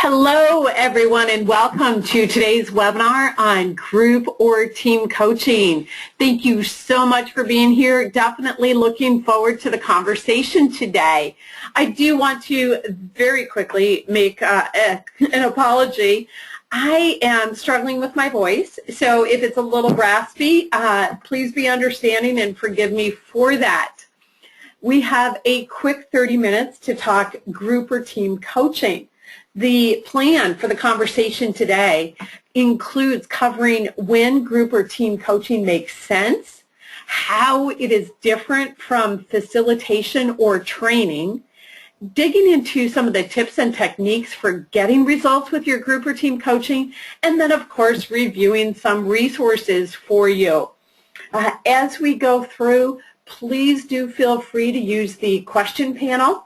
Hello, everyone, and welcome to today's webinar on group or team coaching. Thank you so much for being here. Definitely looking forward to the conversation today. I do want to very quickly make an apology. I am struggling with my voice, so if it's a little raspy, please be understanding and forgive me for that. We have a quick 30 minutes to talk group or team coaching. The plan for the conversation today includes covering when group or team coaching makes sense, how it is different from facilitation or training, digging into some of the tips and techniques for getting results with your group or team coaching, and then, of course, reviewing some resources for you. As we go through, please do feel free to use the question panel.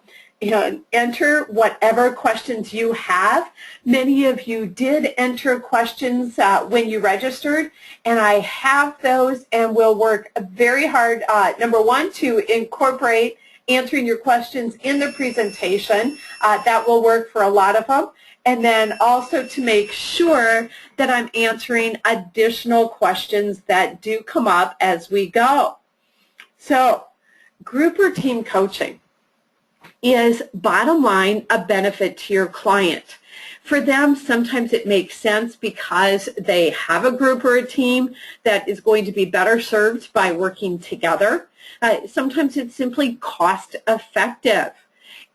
Enter whatever questions you have. Many of you did enter questions when you registered, and I have those and will work very hard, number one, to incorporate answering your questions in the presentation. That will work for a lot of them. And then also to make sure that I'm answering additional questions that do come up as we go. So, group or team coaching is, bottom line, a benefit to your client. For them, sometimes it makes sense because they have a group or a team that is going to be better served by working together. Sometimes it's simply cost effective.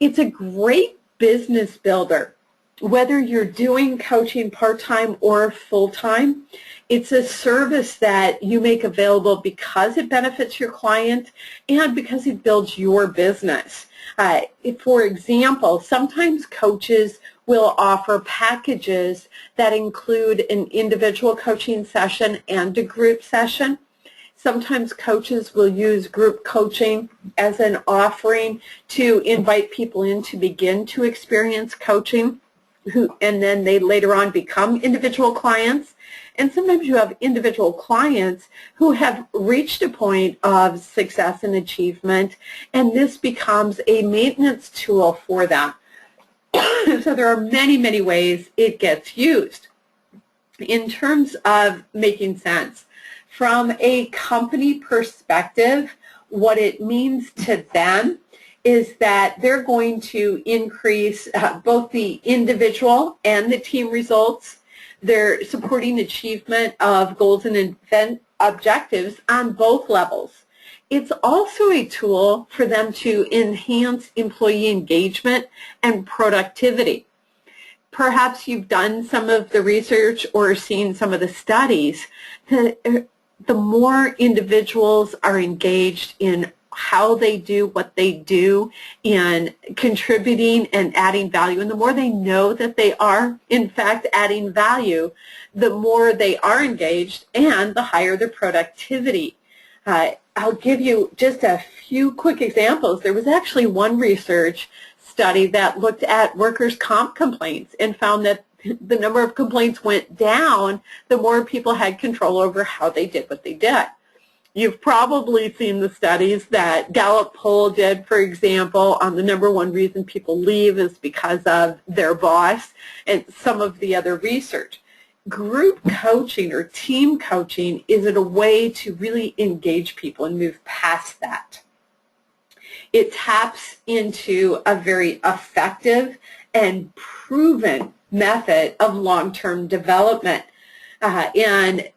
It's a great business builder. Whether you're doing coaching part-time or full-time, it's a service that you make available because it benefits your client and because it builds your business. For example, sometimes coaches will offer packages that include an individual coaching session and a group session. Sometimes coaches will use group coaching as an offering to invite people in to begin to experience coaching, and then they later on become individual clients. And sometimes you have individual clients who have reached a point of success and achievement, and this becomes a maintenance tool for them. So there are many, many ways it gets used. In terms of making sense, from a company perspective, what it means to them is that they're going to increase both the individual and the team results. They're supporting achievement of goals and event objectives on both levels. It's also a tool for them to enhance employee engagement and productivity. Perhaps you've done some of the research or seen some of the studies. The more individuals are engaged in how they do what they do in contributing and adding value, and the more they know that they are, in fact, adding value, the more they are engaged and the higher their productivity. I'll give you just a few quick examples. There was actually one research study that looked at workers' comp complaints and found that the number of complaints went down the more people had control over how they did what they did. You've probably seen the studies that Gallup poll did, for example, on the number one reason people leave is because of their boss, and some of the other research. Group coaching or team coaching is a way to really engage people and move past that. It taps into a very effective and proven method of long-term development. And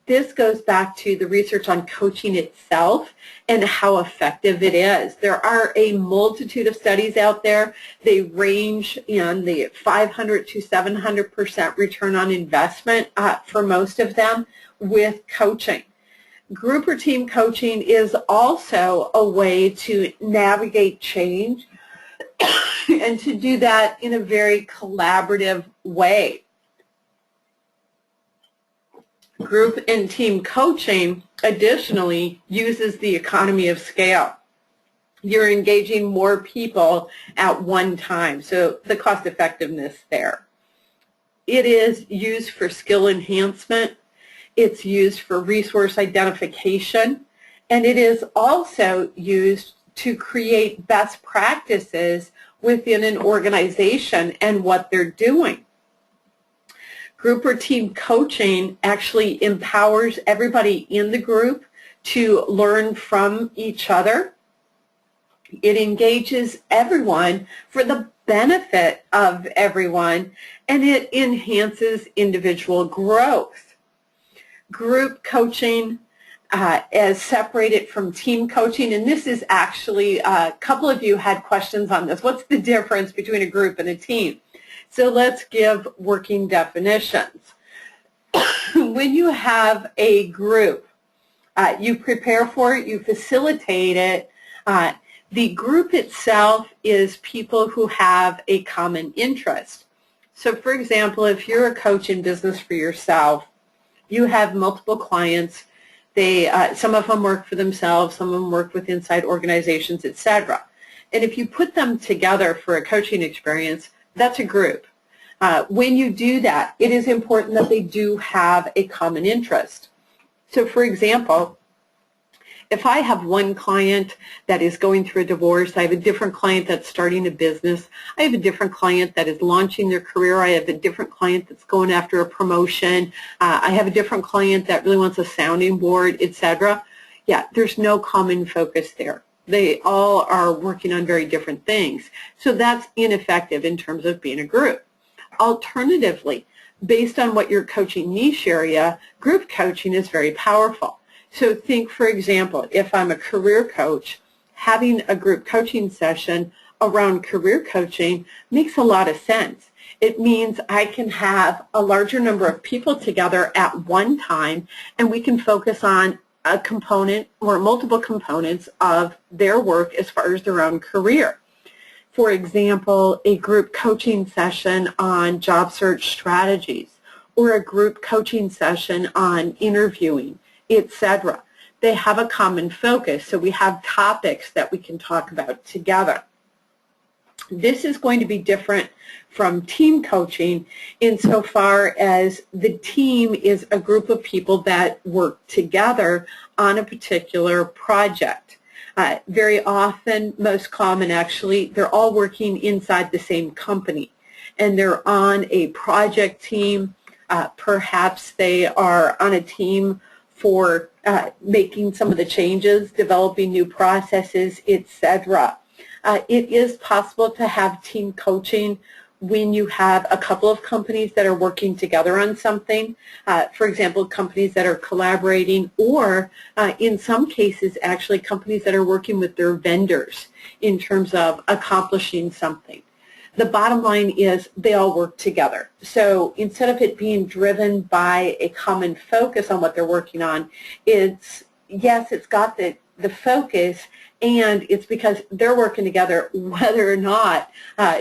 this goes back to the research on coaching itself and how effective it is. There are a multitude of studies out there. They range in the 500 to 700% return on investment for most of them with coaching. Group or team coaching is also a way to navigate change and to do that in a very collaborative way. Group and team coaching, additionally, uses the economy of scale. You're engaging more people at one time, so the cost effectiveness there. It is used for skill enhancement. It's used for resource identification, and it is also used to create best practices within an organization and what they're doing. Group or team coaching actually empowers everybody in the group to learn from each other. It engages everyone for the benefit of everyone, and it enhances individual growth. Group coaching as separated from team coaching, and this is actually, a couple of you had questions on this. What's the difference between a group and a team? So let's give working definitions. When you have a group, you prepare for it, you facilitate it. The group itself is people who have a common interest. So for example, if you're a coach in business for yourself, you have multiple clients. Some of them work for themselves, some of them work with inside organizations, etc. And if you put them together for a coaching experience, that's a group. When you do that, it is important that they do have a common interest. So for example, if I have one client that is going through a divorce, I have a different client that's starting a business, I have a different client that is launching their career, I have a different client that's going after a promotion, I have a different client that really wants a sounding board, etc. Yeah, there's no common focus there. They all are working on very different things. So that's ineffective in terms of being a group. Alternatively, based on what your coaching niche area, group coaching is very powerful. So think, for example, if I'm a career coach, having a group coaching session around career coaching makes a lot of sense. It means I can have a larger number of people together at one time, and we can focus on a component or multiple components of their work as far as their own career. For example, a group coaching session on job search strategies, or a group coaching session on interviewing, etc. They have a common focus, so we have topics that we can talk about together. This is going to be different from team coaching insofar as the team is a group of people that work together on a particular project. Very often, most common actually, they're all working inside the same company, and they're on a project team. Perhaps they are on a team for making some of the changes, developing new processes, etc. It is possible to have team coaching when you have a couple of companies that are working together on something. For example, companies that are collaborating, or in some cases, actually companies that are working with their vendors in terms of accomplishing something. The bottom line is they all work together. So instead of it being driven by a common focus on what they're working on, it's got the focus, and it's because they're working together whether or not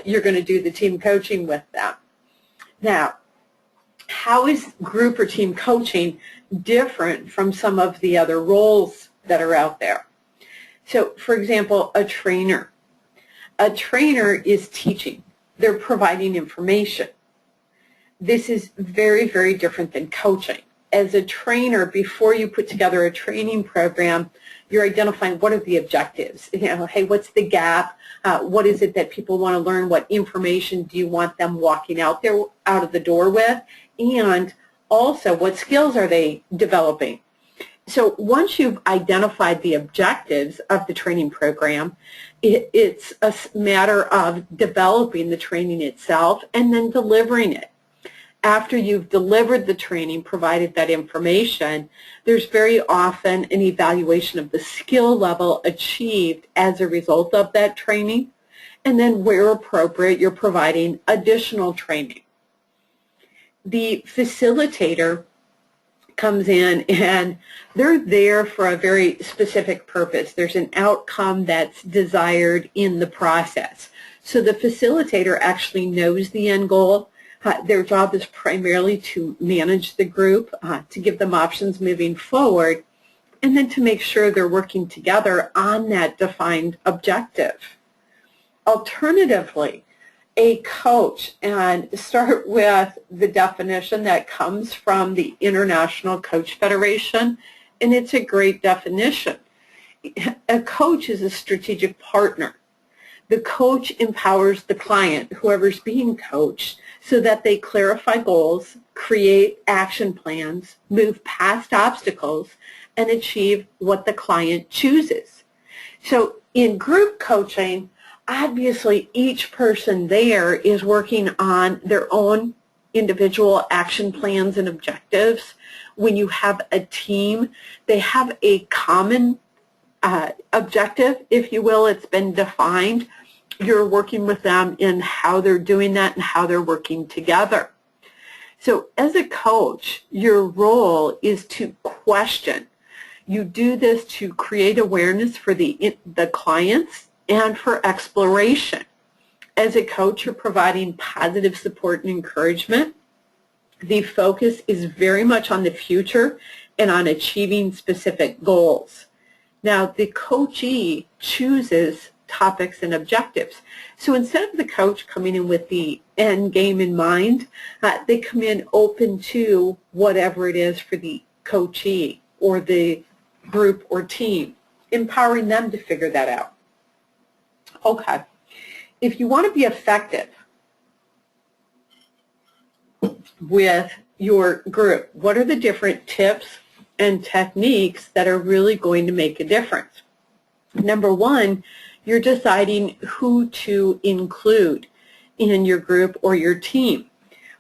you're going to do the team coaching with them. Now, how is group or team coaching different from some of the other roles that are out there? So, for example, a trainer. A trainer is teaching. They're providing information. This is very, very different than coaching. As a trainer, before you put together a training program, you're identifying what are the objectives. Hey, what's the gap? What is it that people want to learn? What information do you want them walking out of the door with? And also, what skills are they developing? So once you've identified the objectives of the training program, it's a matter of developing the training itself and then delivering it. After you've delivered the training, provided that information, there's very often an evaluation of the skill level achieved as a result of that training, and then where appropriate, you're providing additional training. The facilitator comes in, and they're there for a very specific purpose. There's an outcome that's desired in the process. So the facilitator actually knows the end goal. Their job is primarily to manage the group, to give them options moving forward, and then to make sure they're working together on that defined objective. Alternatively, a coach, and start with the definition that comes from the International Coach Federation, and it's a great definition. A coach is a strategic partner. The coach empowers the client, whoever's being coached, so that they clarify goals, create action plans, move past obstacles, and achieve what the client chooses. So in group coaching, obviously each person there is working on their own individual action plans and objectives. When you have a team, they have a common objective, if you will. It's been defined. You're working with them in how they're doing that and how they're working together. So as a coach, your role is to question. You do this to create awareness for the clients and for exploration. As a coach, you're providing positive support and encouragement. The focus is very much on the future and on achieving specific goals. Now, the coachee chooses topics and objectives. So instead of the coach coming in with the end game in mind, they come in open to whatever it is for the coachee or the group or team, empowering them to figure that out. Okay, if you want to be effective with your group, what are the different tips and techniques that are really going to make a difference? Number one, you're deciding who to include in your group or your team.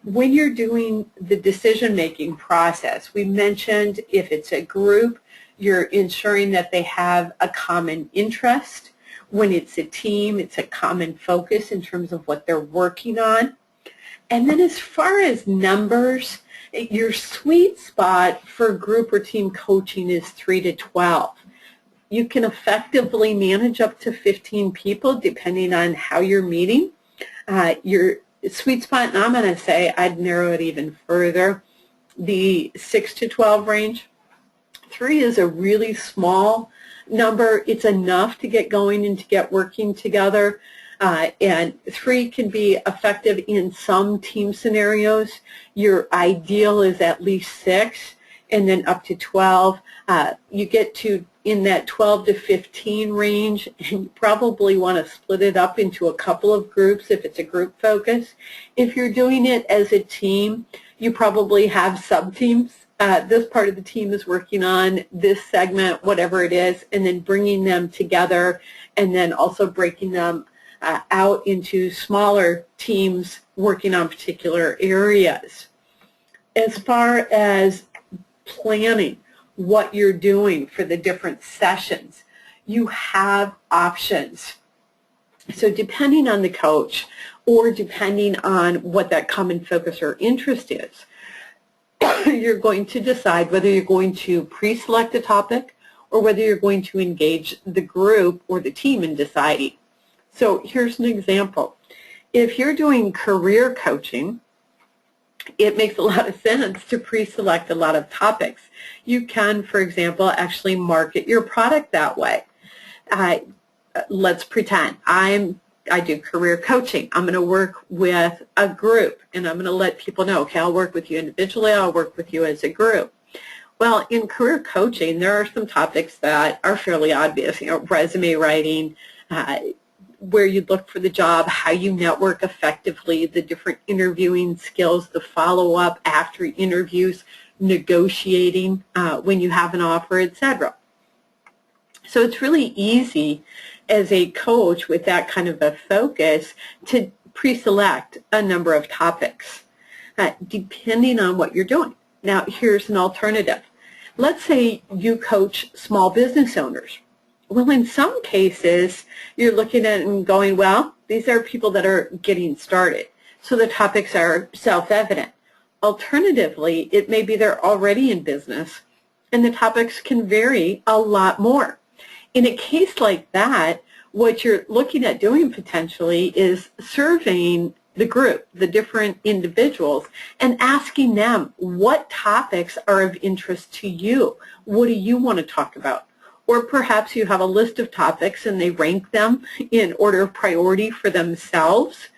When you're doing the decision-making process, we mentioned if it's a group, you're ensuring that they have a common interest. When it's a team, it's a common focus in terms of what they're working on. And then as far as numbers, your sweet spot for group or team coaching is 3 to 12. You can effectively manage up to 15 people depending on how you're meeting. Your sweet spot, and I'm going to say I'd narrow it even further, the 6 to 12 range. 3 is a really small number. It's enough to get going and to get working together. And 3 can be effective in some team scenarios. Your ideal is at least 6, and then up to 12. You get to in that 12 to 15 range, and you probably want to split it up into a couple of groups if it's a group focus. If you're doing it as a team, you probably have sub-teams. This part of the team is working on this segment, whatever it is, and then bringing them together, and then also breaking them out into smaller teams working on particular areas. As far as planning what you're doing for the different sessions, you have options. So depending on the coach or depending on what that common focus or interest is, you're going to decide whether you're going to pre-select a topic or whether you're going to engage the group or the team in deciding. So here's an example. If you're doing career coaching, it makes a lot of sense to pre-select a lot of topics. You can, for example, actually market your product that way. Let's pretend I do career coaching. I'm going to work with a group, and I'm going to let people know, okay, I'll work with you individually, I'll work with you as a group. Well, in career coaching, there are some topics that are fairly obvious, resume writing, where you look for the job, how you network effectively, the different interviewing skills, the follow-up after interviews, negotiating when you have an offer, etc. So it's really easy as a coach with that kind of a focus to pre-select a number of topics depending on what you're doing. Now, here's an alternative. Let's say you coach small business owners. Well, in some cases, you're looking at it and going, well, these are people that are getting started, so the topics are self-evident. Alternatively, it may be they're already in business, and the topics can vary a lot more. In a case like that, what you're looking at doing potentially is surveying the group, the different individuals, and asking them what topics are of interest to you. What do you want to talk about? Or perhaps you have a list of topics and they rank them in order of priority for themselves.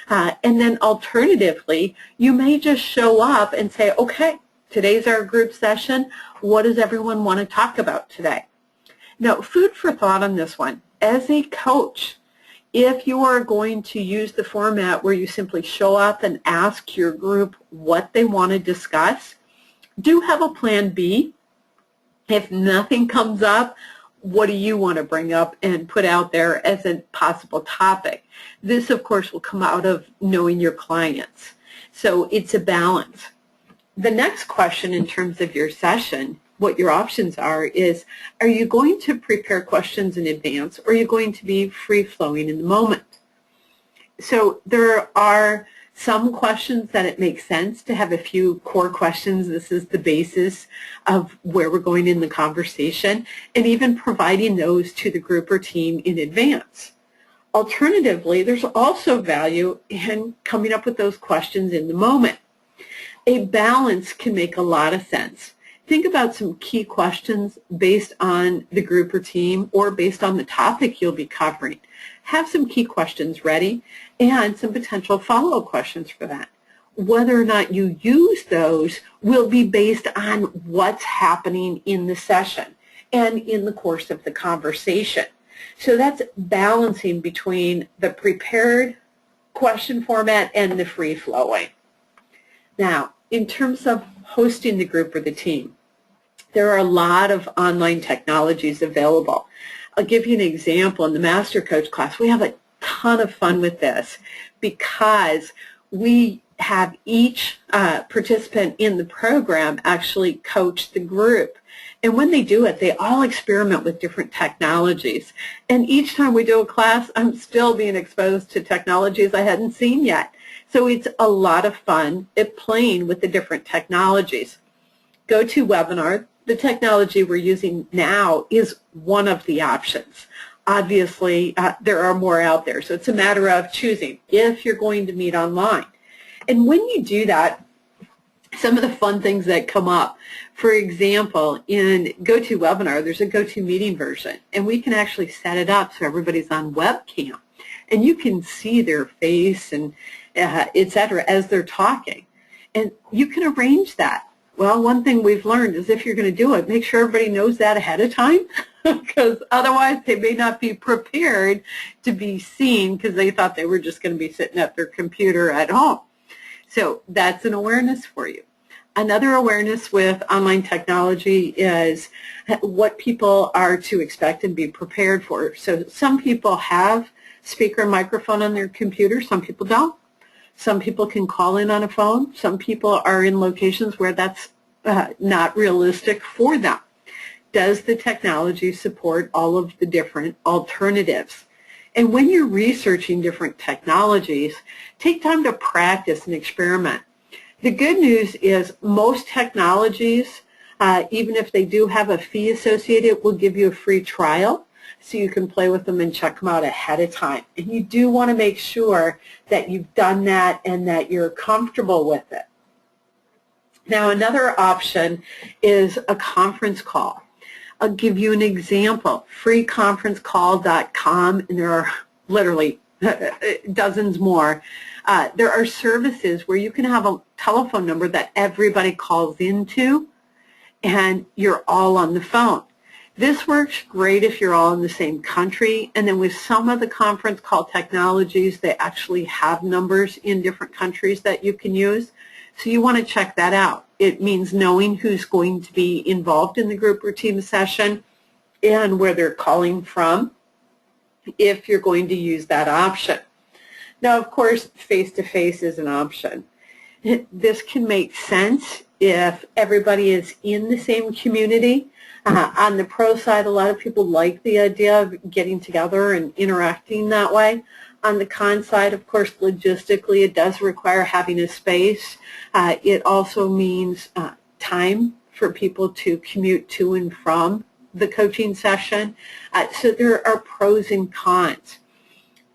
And then alternatively, you may just show up and say, okay, today's our group session. What does everyone want to talk about today? Now, food for thought on this one. As a coach, If you are going to use the format where you simply show up and ask your group what they want to discuss, do have a plan B. If nothing comes up, what do you want to bring up and put out there as a possible topic? This, of course, will come out of knowing your clients. So it's a balance. The next question in terms of your session, what your options are you going to prepare questions in advance, or are you going to be free-flowing in the moment? So there are some questions that it makes sense to have a few core questions. This is the basis of where we're going in the conversation, and even providing those to the group or team in advance. Alternatively, there's also value in coming up with those questions in the moment. A balance can make a lot of sense. Think about some key questions based on the group or team or based on the topic you'll be covering. Have some key questions ready and some potential follow-up questions for that. Whether or not you use those will be based on what's happening in the session and in the course of the conversation. So that's balancing between the prepared question format and the free-flowing. Now, in terms of hosting the group or the team, there are a lot of online technologies available. I'll give you an example. In the Master Coach class, we have a ton of fun with this because we have each participant in the program actually coach the group. And when they do it, they all experiment with different technologies. And each time we do a class, I'm still being exposed to technologies I hadn't seen yet. So it's a lot of fun at playing with the different technologies. GoToWebinar, the technology we're using now, is one of the options. Obviously, there are more out there, so it's a matter of choosing if you're going to meet online. And when you do that, some of the fun things that come up, for example, in GoToWebinar, there's a GoToMeeting version, and we can actually set it up so everybody's on webcam, and you can see their face and et cetera as they're talking, and you can arrange that. Well, one thing we've learned is if you're going to do it, make sure everybody knows that ahead of time, because otherwise they may not be prepared to be seen because they thought they were just going to be sitting at their computer at home. So that's an awareness for you. Another awareness with online technology is what people are to expect and be prepared for. So some people have speaker and microphone on their computer, some people don't. Some people can call in on a phone. Some people are in locations where that's not realistic for them. Does the technology support all of the different alternatives? And when you're researching different technologies, take time to practice and experiment. The good news is most technologies, even if they do have a fee associated, will give you a free trial, so you can play with them and check them out ahead of time. And you do want to make sure that you've done that and that you're comfortable with it. Now, another option is a conference call. I'll give you an example. freeconferencecall.com, and there are literally dozens more. There are services where you can have a telephone number that everybody calls into, and you're all on the phone. This works great if you're all in the same country, and then with some of the conference call technologies, they actually have numbers in different countries that you can use. So you want to check that out. It means knowing who's going to be involved in the group or team session and where they're calling from if you're going to use that option. Now, of course, face-to-face is an option. This can make sense if everybody is in the same community. On the pro side, a lot of people like the idea of getting together and interacting that way. On the con side, of course, logistically, it does require having a space. It also means time for people to commute to and from the coaching session. So there are pros and cons.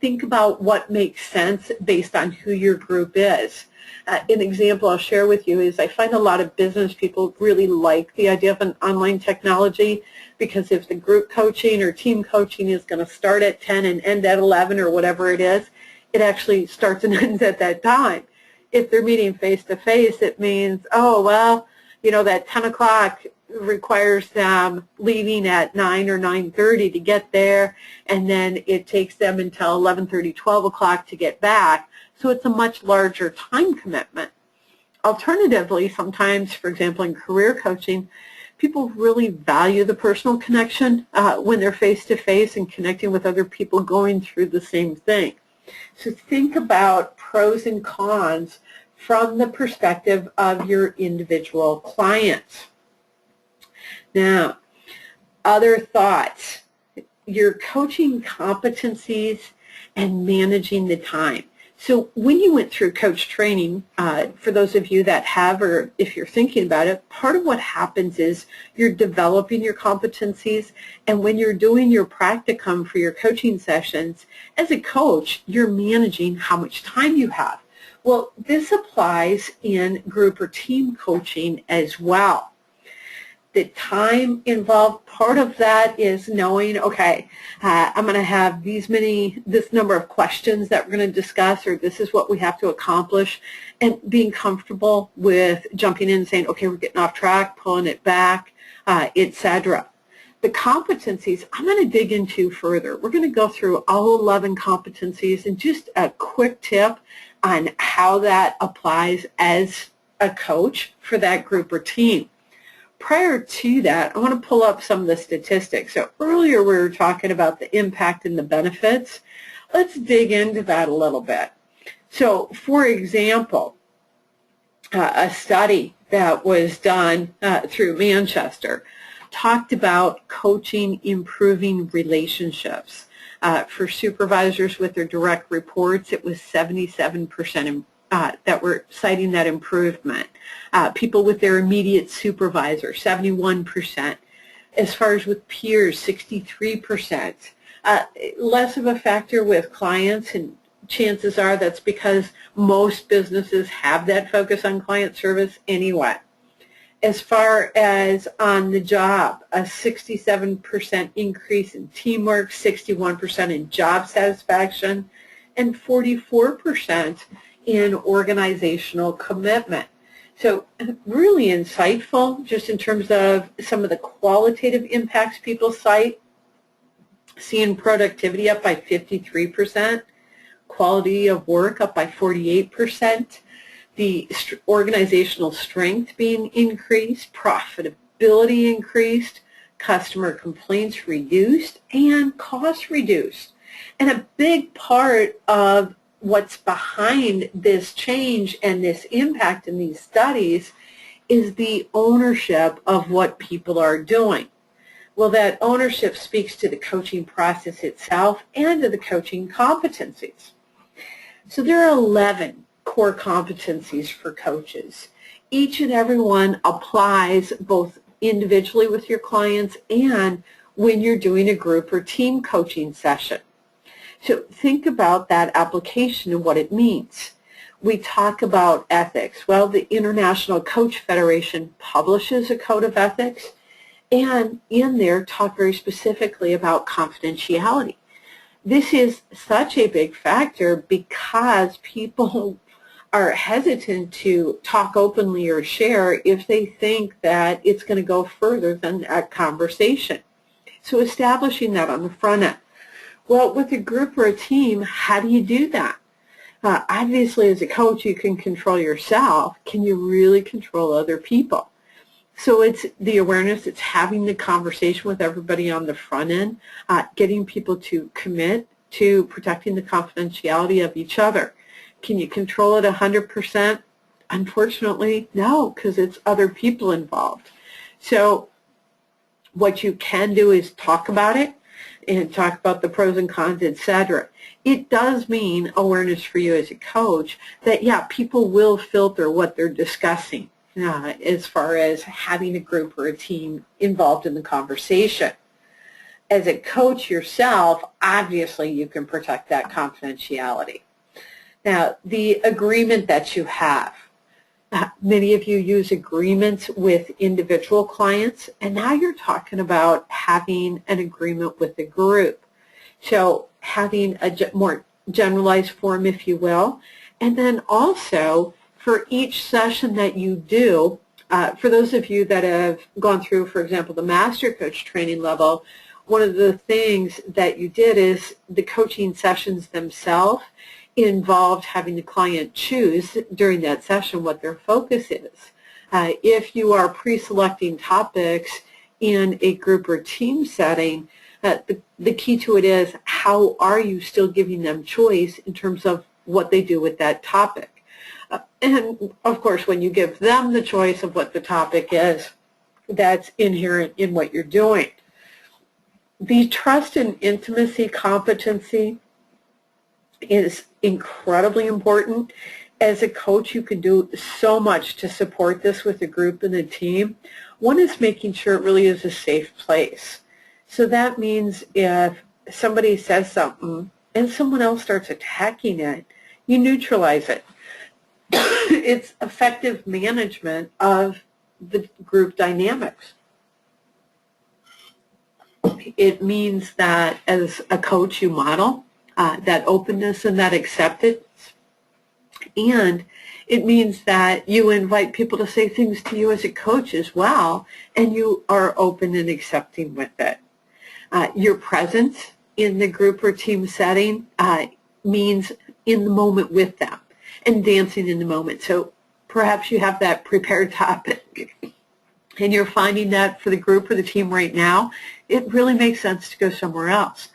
Think about what makes sense based on who your group is. An example I'll share with you is I find a lot of business people really like the idea of an online technology, because if the group coaching or team coaching is going to start at 10 and end at 11 or whatever it is, it actually starts and ends at that time. If they're meeting face-to-face, it means, oh, well, you know, that 10 o'clock requires them leaving at 9 or 9:30 to get there, and then it takes them until 11:30, 12 o'clock to get back. So it's a much larger time commitment. Alternatively, sometimes, for example, in career coaching, people really value the personal connection when they're face-to-face and connecting with other people going through the same thing. So think about pros and cons from the perspective of your individual clients. Now, other thoughts, your coaching competencies and managing the time. So when you went through coach training, for those of you that have, or if you're thinking about it, part of what happens is you're developing your competencies, and when you're doing your practicum for your coaching sessions, as a coach, you're managing how much time you have. Well, this applies in group or team coaching as well. The time involved, part of that is knowing, okay, I'm going to have this number of questions that we're going to discuss, or this is what we have to accomplish, and being comfortable with jumping in and saying, okay, we're getting off track, pulling it back, etc. The competencies I'm going to dig into further. We're going to go through all 11 competencies and just a quick tip on how that applies as a coach for that group or team. Prior to that, I want to pull up some of the statistics. So earlier we were talking about the impact and the benefits. Let's dig into that a little bit. So for example, a study that was done through Manchester talked about coaching improving relationships. For supervisors with their direct reports, it was 77% that were citing that improvement. People with their immediate supervisor, 71%. As far as with peers, 63%. Less of a factor with clients, and chances are that's because most businesses have that focus on client service anyway. As far as on the job, a 67% increase in teamwork, 61% in job satisfaction, and 44% in organizational commitment. So really insightful just in terms of some of the qualitative impacts people cite. Seeing productivity up by 53%, quality of work up by 48%, the organizational strength being increased, profitability increased, customer complaints reduced, and costs reduced. And a big part of what's behind this change and this impact in these studies is the ownership of what people are doing. Well, that ownership speaks to the coaching process itself and to the coaching competencies. So there are 11 core competencies for coaches. Each and every one applies both individually with your clients and when you're doing a group or team coaching session. So think about that application and what it means. We talk about ethics. Well, the International Coach Federation publishes a code of ethics, and in there talk very specifically about confidentiality. This is such a big factor because people are hesitant to talk openly or share if they think that it's going to go further than that conversation. So establishing that on the front end. Well, with a group or a team, how do you do that? Obviously, as a coach, you can control yourself. Can you really control other people? So it's the awareness, it's having the conversation with everybody on the front end, getting people to commit to protecting the confidentiality of each other. Can you control it 100%? Unfortunately, no, because it's other people involved. So what you can do is talk about it and talk about the pros and cons, etc. It does mean awareness for you as a coach that, yeah, people will filter what they're discussing as far as having a group or a team involved in the conversation. As a coach yourself, obviously you can protect that confidentiality. Now, the agreement that you have. Many of you use agreements with individual clients, and now you're talking about having an agreement with a group. So having a more generalized form, if you will, and then also for each session that you do, For those of you that have gone through, for example, the Master Coach training level, one of the things that you did is the coaching sessions themselves involved having the client choose during that session what their focus is. If you are pre-selecting topics in a group or team setting, the key to it is how are you still giving them choice in terms of what they do with that topic. And of course, when you give them the choice of what the topic is, that's inherent in what you're doing. The trust and intimacy competency is incredibly important. As a coach, you can do so much to support this with the group and the team. One is making sure it really is a safe place. So that means if somebody says something and someone else starts attacking it, you neutralize it. It's effective management of the group dynamics. It means that as a coach you model that openness and that acceptance, and it means that you invite people to say things to you as a coach as well, and you are open and accepting with it. Your presence in the group or team setting means in the moment with them and dancing in the moment. So perhaps you have that prepared topic and you're finding that for the group or the team right now, it really makes sense to go somewhere else,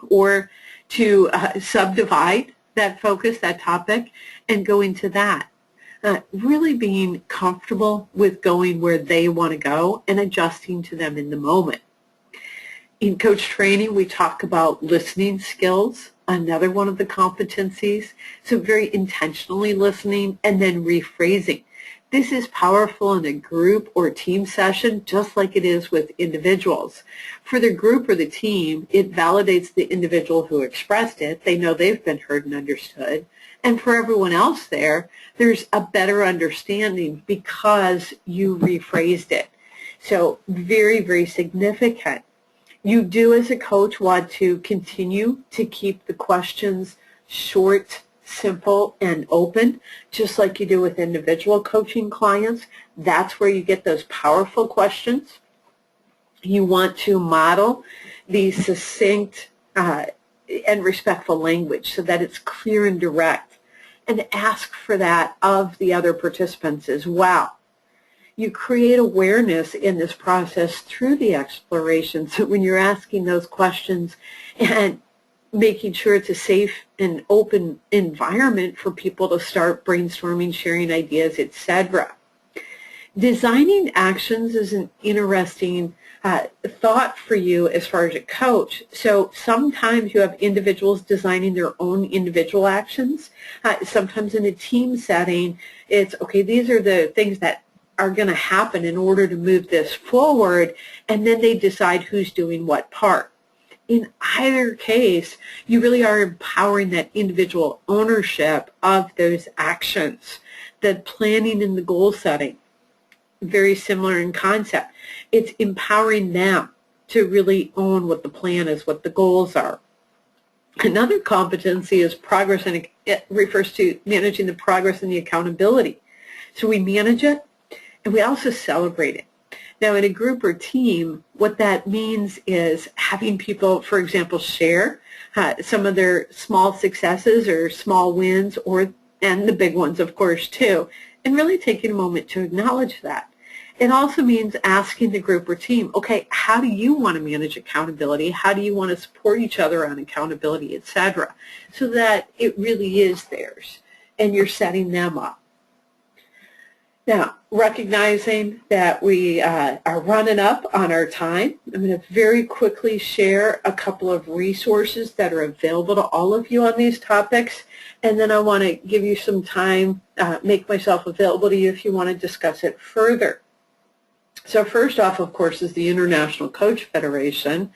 or to subdivide that focus, that topic, and go into that. Really being comfortable with going where they want to go and adjusting to them in the moment. In coach training, we talk about listening skills, another one of the competencies. So very intentionally listening and then rephrasing. This is powerful in a group or team session, just like it is with individuals. For the group or the team, it validates the individual who expressed it. They know they've been heard and understood. And for everyone else there, there's a better understanding because you rephrased it. So very, very significant. You do, as a coach, want to continue to keep the questions short, simple, and open, just like you do with individual coaching clients. That's where you get those powerful questions. You want to model the succinct and respectful language so that it's clear and direct, and ask for that of the other participants as well. You create awareness in this process through the exploration. So when you're asking those questions and making sure it's a safe and open environment for people to start brainstorming, sharing ideas, etc. Designing actions is an interesting thought for you as far as a coach. So sometimes you have individuals designing their own individual actions. Sometimes in a team setting, it's, okay, these are the things that are going to happen in order to move this forward, and then they decide who's doing what part. In either case, you really are empowering that individual ownership of those actions. The planning and the goal setting, very similar in concept. It's empowering them to really own what the plan is, what the goals are. Another competency is progress, and it refers to managing the progress and the accountability. So we manage it, and we also celebrate it. Now, in a group or team, what that means is having people, for example, share some of their small successes or small wins, and the big ones, of course, too, and really taking a moment to acknowledge that. It also means asking the group or team, okay, how do you want to manage accountability? How do you want to support each other on accountability, etc., so that it really is theirs, and you're setting them up. Now, recognizing that we are running up on our time, I'm going to very quickly share a couple of resources that are available to all of you on these topics, and then I want to give you some time, make myself available to you if you want to discuss it further. So first off, of course, is the International Coach Federation,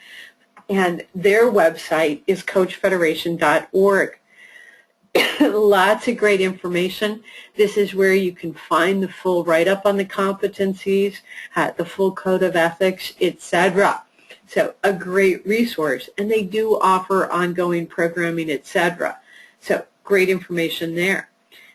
and their website is coachfederation.org. Lots of great information. This is where you can find the full write-up on the competencies, the full code of ethics, etc. So a great resource, and they do offer ongoing programming, etc. So great information there.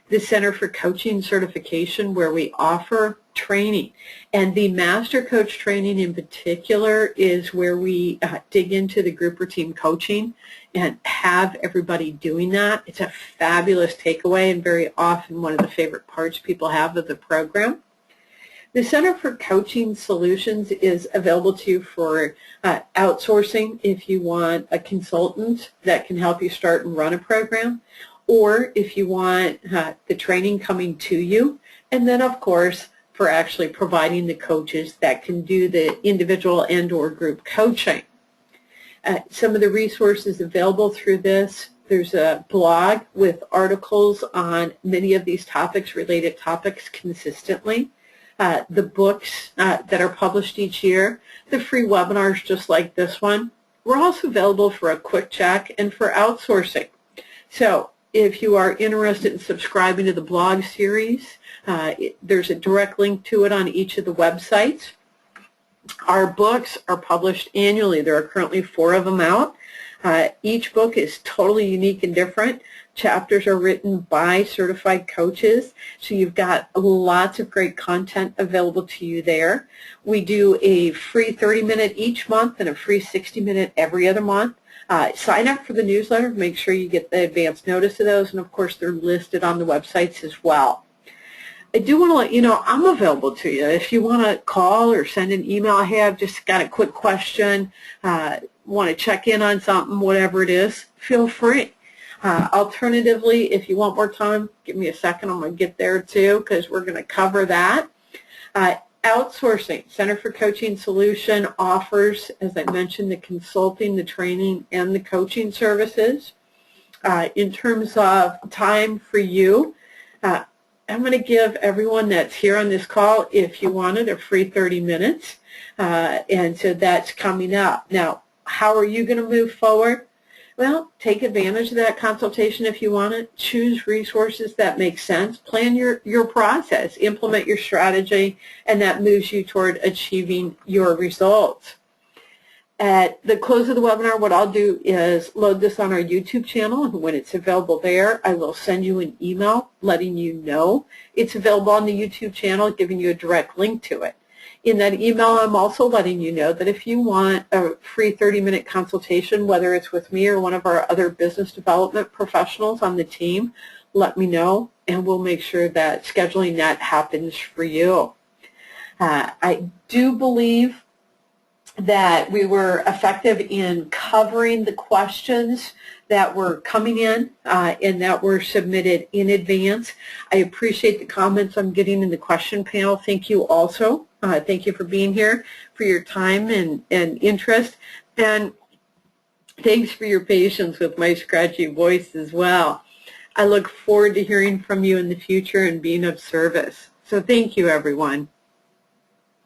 The Center for Coaching Certification, where we offer training. And the Master Coach training in particular is where we dig into the group or team coaching and have everybody doing that. It's a fabulous takeaway and very often one of the favorite parts people have of the program. The Center for Coaching Solutions is available to you for outsourcing if you want a consultant that can help you start and run a program, or if you want the training coming to you, and then of course for actually providing the coaches that can do the individual and or group coaching. Some of the resources available through this: there's a blog with articles on many of these topics, related topics consistently. The books that are published each year, the free webinars just like this one. We're also available for a quick check and for outsourcing. So if you are interested in subscribing to the blog series, there's a direct link to it on each of the websites. Our books are published annually. There are currently 4 of them out. Each book is totally unique and different. Chapters are written by certified coaches, so you've got lots of great content available to you there. We do a free 30-minute each month and a free 60-minute every other month. Sign up for the newsletter, make sure you get the advance notice of those, and of course they're listed on the websites as well. I do want to let you know I'm available to you. If you want to call or send an email, hey, I've just got a quick question, want to check in on something, whatever it is, feel free. Alternatively, if you want more time, give me a second. I'm going to get there too, because we're going to cover that. Outsourcing. Center for Coaching Solution offers, as I mentioned, the consulting, the training, and the coaching services. In terms of time for you, I'm going to give everyone that's here on this call, if you wanted, a free 30 minutes. And so that's coming up. Now, how are you going to move forward? Well, take advantage of that consultation if you want it. Choose resources that make sense. Plan your process. Implement your strategy, and that moves you toward achieving your results. At the close of the webinar, what I'll do is load this on our YouTube channel, and when it's available there, I will send you an email letting you know it's available on the YouTube channel, giving you a direct link to it. In that email, I'm also letting you know that if you want a free 30-minute consultation, whether it's with me or one of our other business development professionals on the team, let me know, and we'll make sure that scheduling that happens for you. I do believe that we were effective in covering the questions that were coming in and that were submitted in advance. I appreciate the comments I'm getting in the question panel. Thank you also. Thank you for being here, for your time and interest, and thanks for your patience with my scratchy voice as well. I look forward to hearing from you in the future and being of service. So thank you, everyone.